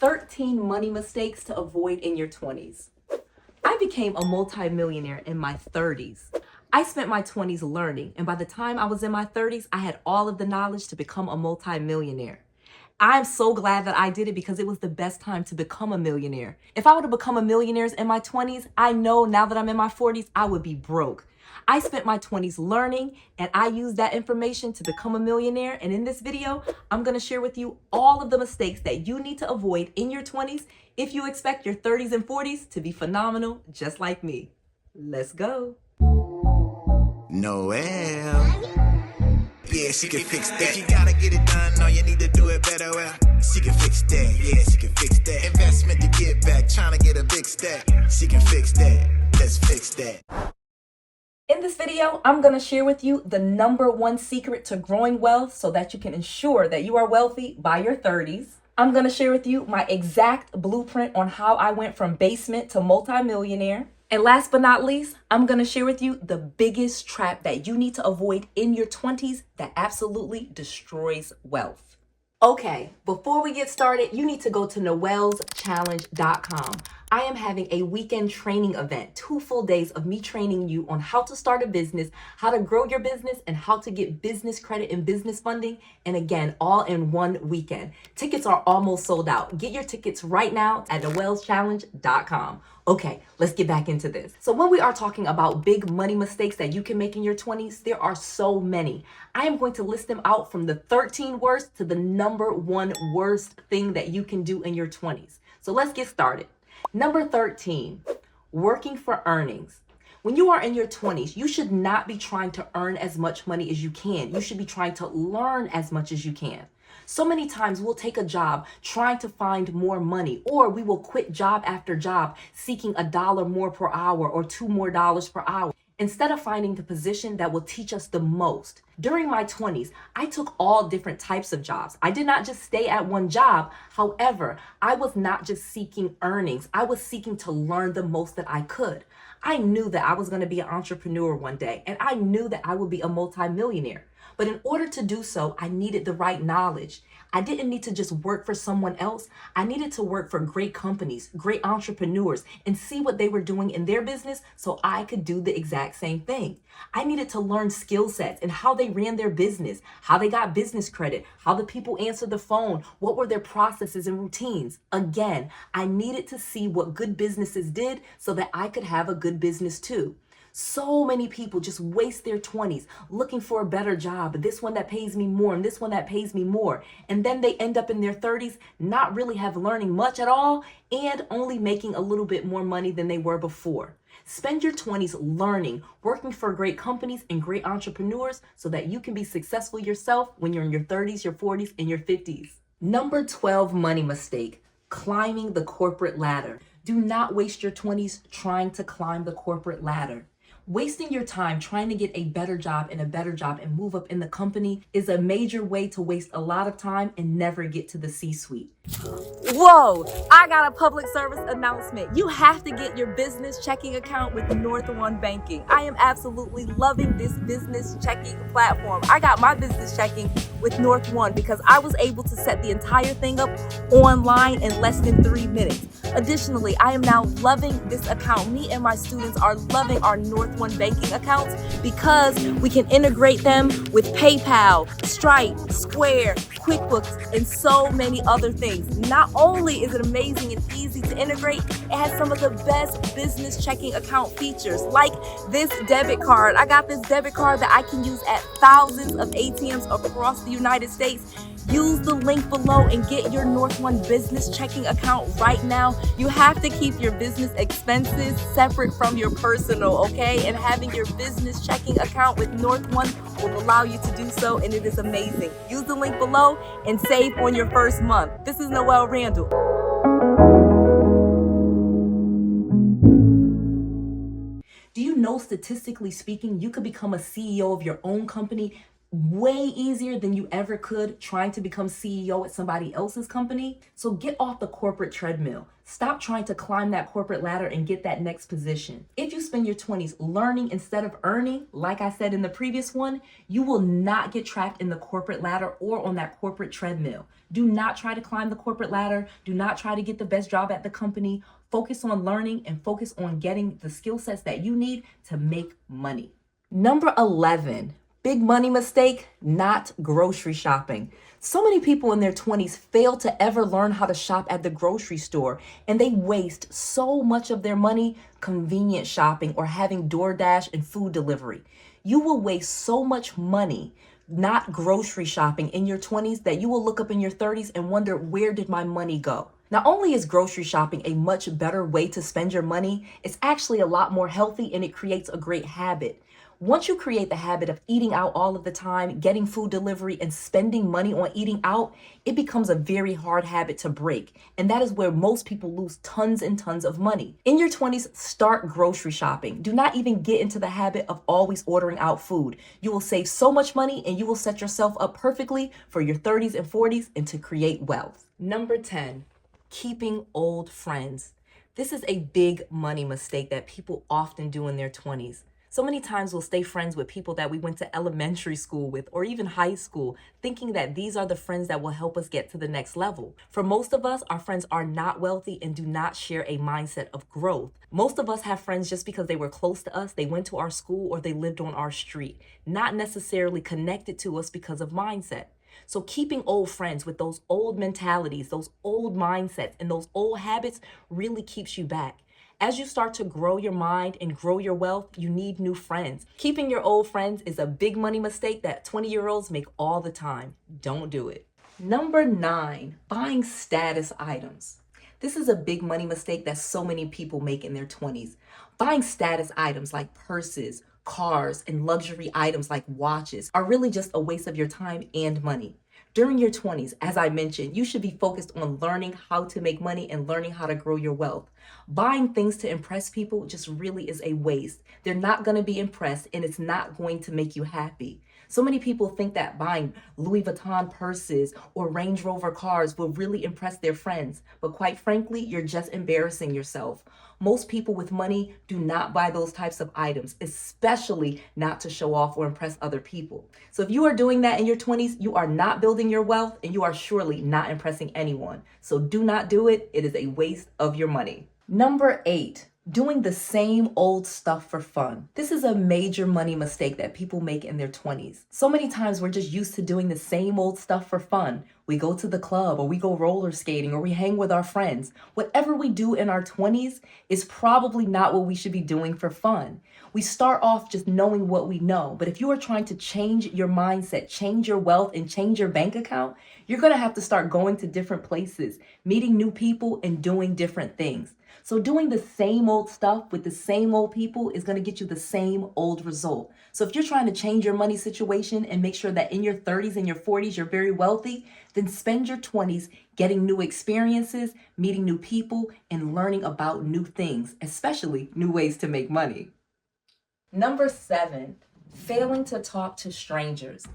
13 money mistakes to avoid in your 20s. I became a multimillionaire in my 30s. I spent my 20s learning, and by the time I was in my 30s, I had all of the knowledge to become a multimillionaire. I'm so glad that I did it because it was the best time to become a millionaire. If I would have become a millionaire in my 20s, I know now that I'm in my 40s, I would be broke. I spent my 20s learning, and I used that information to become a millionaire. And in this video, I'm going to share with you all of the mistakes that you need to avoid in your 20s if you expect your 30s and 40s to be phenomenal just like me. Let's go. Noelle. Yeah, she can fix that. If you gotta get it done, all you need to do it better. Well, she can fix that. Yeah, she can fix that. Investment to get back, trying to get a big stack. She can fix that. Let's fix that. In this video, I'm going to share with you the #1 secret to growing wealth so that you can ensure that you are wealthy by your 30s. I'm going to share with you my exact blueprint on how I went from basement to multimillionaire. And last but not least, I'm going to share with you the biggest trap that you need to avoid in your 20s that absolutely destroys wealth. Okay, before we get started, you need to go to 𝗏𝗡𝗚𝐻𝗀𝗋.com. I am having a weekend training event, 2 full days of me training you on how to start a business, how to grow your business, and how to get business credit and business funding. And again, all in one weekend. Tickets are almost sold out. Get your tickets right now at 𝗏𝗡𝗚𝗋𝗀𝗋.com. Okay, let's get back into this. So when we are talking about big money mistakes that you can make in your 20s, there are so many. I am going to list them out from the 13 worst to the #1 worst thing that you can do in your 20s. So let's get started. Number 13, working for earnings. When you are in your 20s, you should not be trying to earn as much money as you can. You should be trying to learn as much as you can. So many times we'll take a job trying to find more money, or we will quit job after job seeking $1 more per hour or $2 more per hour, instead of finding the position that will teach us the most. During my 20s, I took all different types of jobs. I did not just stay at one job. However, I was not just seeking earnings. I was seeking to learn the most that I could. I knew that I was going to be an entrepreneur one day, and I knew that I would be a multimillionaire. But in order to do so, I needed the right knowledge. I didn't need to just work for someone else. I needed to work for great companies, great entrepreneurs, and see what they were doing in their business so I could do the exact same thing. I needed to learn skill sets and how they ran their business, how they got business credit, how the people answered the phone, what were their processes and routines. Again, I needed to see what good businesses did so that I could have a good business too. So many people just waste their 20s looking for a better job, this one that pays me more and this one that pays me more. And then they end up in their 30s not really have learning much at all and only making a little bit more money than they were before. Spend your 20s learning, working for great companies and great entrepreneurs so that you can be successful yourself when you're in your 30s, your 40s, and your 50s. Number 12 money mistake, climbing the corporate ladder. Do not waste your 20s trying to climb the corporate ladder. Wasting your time trying to get a better job and move up in the company is a major way to waste a lot of time and never get to the C-suite. Whoa, I got a public service announcement. You have to get your business checking account with North One Banking. I am absolutely loving this business checking platform. I got my business checking with North One because I was able to set the entire thing up online in less than 3 minutes. Additionally, I am now loving this account. Me and my students are loving our North One Banking accounts because we can integrate them with PayPal, Stripe, Square, QuickBooks, and so many other things. Not only is it amazing and easy to integrate, it has some of the best business checking account features like this debit card. I got this debit card that I can use at thousands of ATMs across the United States. Use the link below and get your North One business checking account right now. You have to keep your business expenses separate from your personal, okay? And having your business checking account with North One will allow you to do so, and it is amazing. Use the link below and save on your first month. This is Noelle Randall. Do you know, statistically speaking, you could become a CEO of your own company way easier than you ever could trying to become CEO at somebody else's company. So get off the corporate treadmill. Stop trying to climb that corporate ladder and get that next position. If you spend your 20s learning instead of earning, like I said in the previous one, you will not get trapped in the corporate ladder or on that corporate treadmill. Do not try to climb the corporate ladder. Do not try to get the best job at the company. Focus on learning and focus on getting the skill sets that you need to make money. Number 11, big money mistake, not grocery shopping. So many people in their 20s fail to ever learn how to shop at the grocery store, and they waste so much of their money convenient shopping or having DoorDash and food delivery. You will waste so much money not grocery shopping in your 20s that you will look up in your 30s and wonder, where did my money go? Not only is grocery shopping a much better way to spend your money, it's actually a lot more healthy and it creates a great habit. Once you create the habit of eating out all of the time, getting food delivery, and spending money on eating out, it becomes a very hard habit to break. And that is where most people lose tons and tons of money. In your 20s, start grocery shopping. Do not even get into the habit of always ordering out food. You will save so much money and you will set yourself up perfectly for your 30s and 40s and to create wealth. Number 10, keeping old friends. This is a big money mistake that people often do in their 20s. So many times we'll stay friends with people that we went to elementary school with or even high school, thinking that these are the friends that will help us get to the next level. For most of us, our friends are not wealthy and do not share a mindset of growth. Most of us have friends just because they were close to us, they went to our school, or they lived on our street, not necessarily connected to us because of mindset. So keeping old friends with those old mentalities, those old mindsets, and those old habits really keeps you back. As you start to grow your mind and grow your wealth, you need new friends. Keeping your old friends is a big money mistake that 20-year-olds make all the time. Don't do it. Number 9, buying status items. This is a big money mistake that so many people make in their 20s. Buying status items like purses, cars, and luxury items like watches are really just a waste of your time and money. During your 20s, as I mentioned, you should be focused on learning how to make money and learning how to grow your wealth. Buying things to impress people just really is a waste. They're not going to be impressed and it's not going to make you happy. So many people think that buying Louis Vuitton purses or Range Rover cars will really impress their friends. But quite frankly, you're just embarrassing yourself. Most people with money do not buy those types of items, especially not to show off or impress other people. So if you are doing that in your 20s, you are not building your wealth and you are surely not impressing anyone. So do not do it. It is a waste of your money. Number 8, doing the same old stuff for fun. This is a major money mistake that people make in their 20s. So many times we're just used to doing the same old stuff for fun. We go to the club or we go roller skating or we hang with our friends. Whatever we do in our 20s is probably not what we should be doing for fun. We start off just knowing what we know, but if you are trying to change your mindset, change your wealth, and change your bank account, you're going to have to start going to different places, meeting new people, and doing different things. So doing the same old stuff with the same old people is going to get you the same old result. So if you're trying to change your money situation and make sure that in your 30s and your 40s you're very wealthy, then spend your 20s getting new experiences, meeting new people, and learning about new things, especially new ways to make money. Number 7, failing to talk to strangers.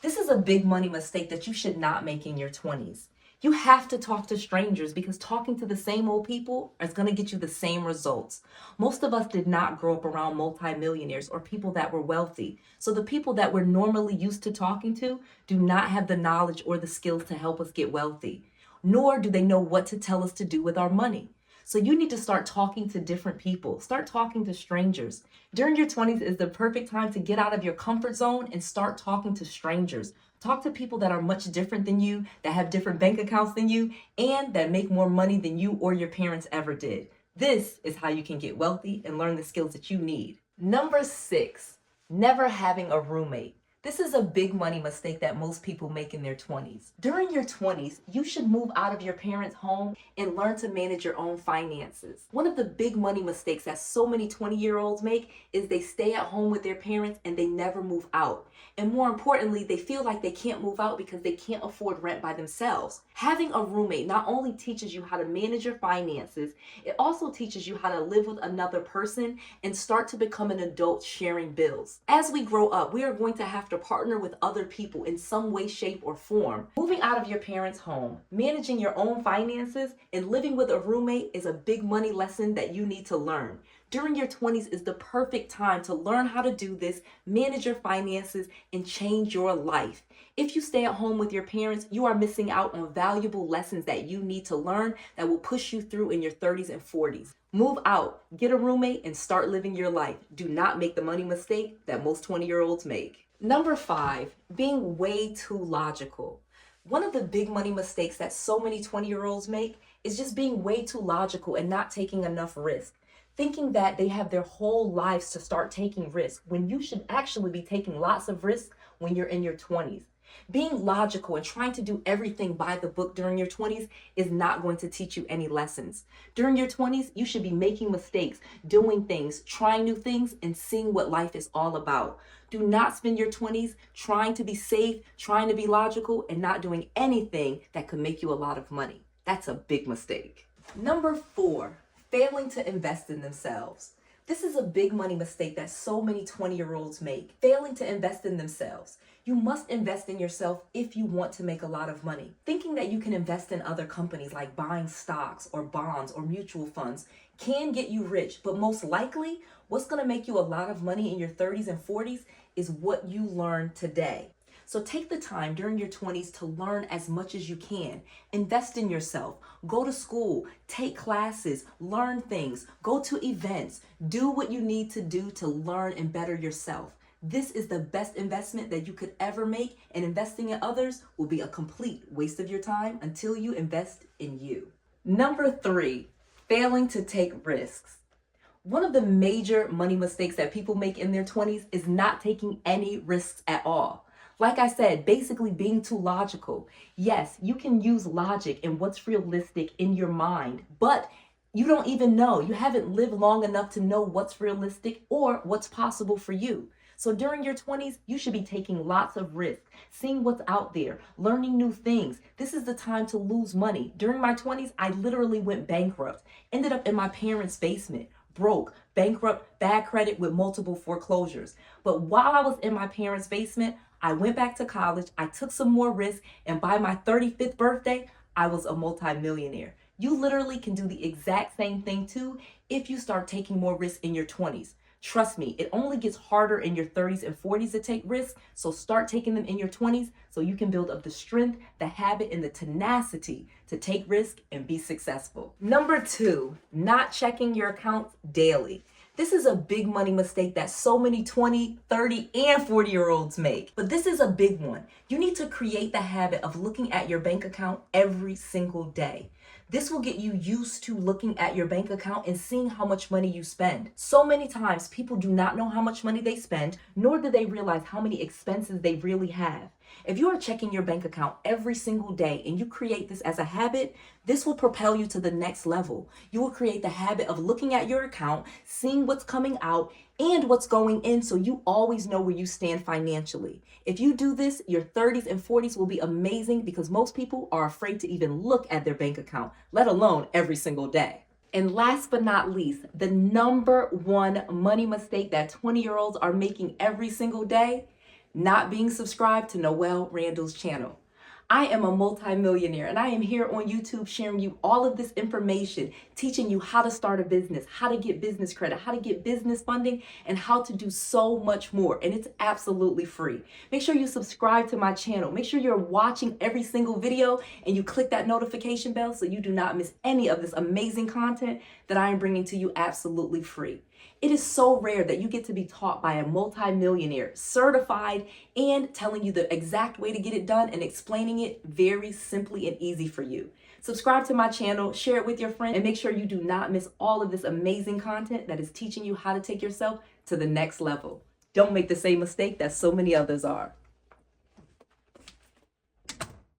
This is a big money mistake that you should not make in your 20s. You have to talk to strangers because talking to the same old people is going to get you the same results. Most of us did not grow up around multimillionaires or people that were wealthy. So the people that we're normally used to talking to do not have the knowledge or the skills to help us get wealthy, nor do they know what to tell us to do with our money. So you need to start talking to different people. Start talking to strangers. During your 20s is the perfect time to get out of your comfort zone and start talking to strangers. Talk to people that are much different than you, that have different bank accounts than you, and that make more money than you or your parents ever did. This is how you can get wealthy and learn the skills that you need. Number 6, never having a roommate. This is a big money mistake that most people make in their 20s. During your 20s, you should move out of your parents' home and learn to manage your own finances. One of the big money mistakes that so many 20-year-olds make is they stay at home with their parents and they never move out. And more importantly, they feel like they can't move out because they can't afford rent by themselves. Having a roommate not only teaches you how to manage your finances, it also teaches you how to live with another person and start to become an adult sharing bills. As we grow up, we are going to have to partner with other people in some way, shape, or form. Moving out of your parents' home, managing your own finances, and living with a roommate is a big money lesson that you need to learn. During your 20s is the perfect time to learn how to do this, manage your finances, and change your life. If you stay at home with your parents, you are missing out on valuable lessons that you need to learn that will push you through in your 30s and 40s. Move out, get a roommate, and start living your life. Do not make the money mistake that most 20-year-olds make. Number 5, being way too logical. One of the big money mistakes that so many 20-year-olds make is just being way too logical and not taking enough risk. Thinking that they have their whole lives to start taking risks when you should actually be taking lots of risks when you're in your 20s. Being logical and trying to do everything by the book during your 20s is not going to teach you any lessons. During your 20s, you should be making mistakes, doing things, trying new things, and seeing what life is all about. Do not spend your 20s trying to be safe, trying to be logical, and not doing anything that could make you a lot of money. That's a big mistake. Number 4, failing to invest in themselves. This is a big money mistake that so many 20-year-olds make. Failing to invest in themselves. You must invest in yourself if you want to make a lot of money. Thinking that you can invest in other companies like buying stocks or bonds or mutual funds can get you rich, but most likely what's going to make you a lot of money in your 30s and 40s is what you learn today. So take the time during your 20s to learn as much as you can. Invest in yourself. Go to school, take classes, learn things, go to events, do what you need to do to learn and better yourself. This is the best investment that you could ever make, and investing in others will be a complete waste of your time until you invest in you. Number 3, failing to take risks. One of the major money mistakes that people make in their 20s is not taking any risks at all. Like I said, basically being too logical. Yes, you can use logic and what's realistic in your mind, but you don't even know. You haven't lived long enough to know what's realistic or what's possible for you. So during your 20s, you should be taking lots of risks, seeing what's out there, learning new things. This is the time to lose money. During my 20s, I literally went bankrupt, ended up in my parents' basement, broke, bankrupt, bad credit with multiple foreclosures. But while I was in my parents' basement, I went back to college, I took some more risks, and by my 35th birthday, I was a multimillionaire. You literally can do the exact same thing too if you start taking more risks in your 20s. Trust me, it only gets harder in your 30s and 40s to take risks, so start taking them in your 20s so you can build up the strength, the habit, and the tenacity to take risks and be successful. Number 2, not checking your accounts daily. This is a big money mistake that so many 20, 30, and 40-year-olds make. But this is a big one. You need to create the habit of looking at your bank account every single day. This will get you used to looking at your bank account and seeing how much money you spend. So many times people do not know how much money they spend, nor do they realize how many expenses they really have. If you are checking your bank account every single day and you create this as a habit, this will propel you to the next level. You will create the habit of looking at your account, seeing what's coming out and what's going in so you always know where you stand financially. If you do this, your 30s and 40s will be amazing because most people are afraid to even look at their bank account, let alone every single day. And last but not least, the number 1 money mistake that 20-year-olds are making every single day, not being subscribed to Noelle Randall's channel. I am a multimillionaire and I am here on YouTube sharing you all of this information, teaching you how to start a business, how to get business credit, how to get business funding, and how to do so much more. And it's absolutely free. Make sure you subscribe to my channel. Make sure you're watching every single video and you click that notification bell so you do not miss any of this amazing content that I am bringing to you absolutely free. It is so rare that you get to be taught by a multimillionaire, certified, and telling you the exact way to get it done and explaining it very simply and easy for you. Subscribe to my channel, share it with your friends, and make sure you do not miss all of this amazing content that is teaching you how to take yourself to the next level. Don't make the same mistake that so many others are.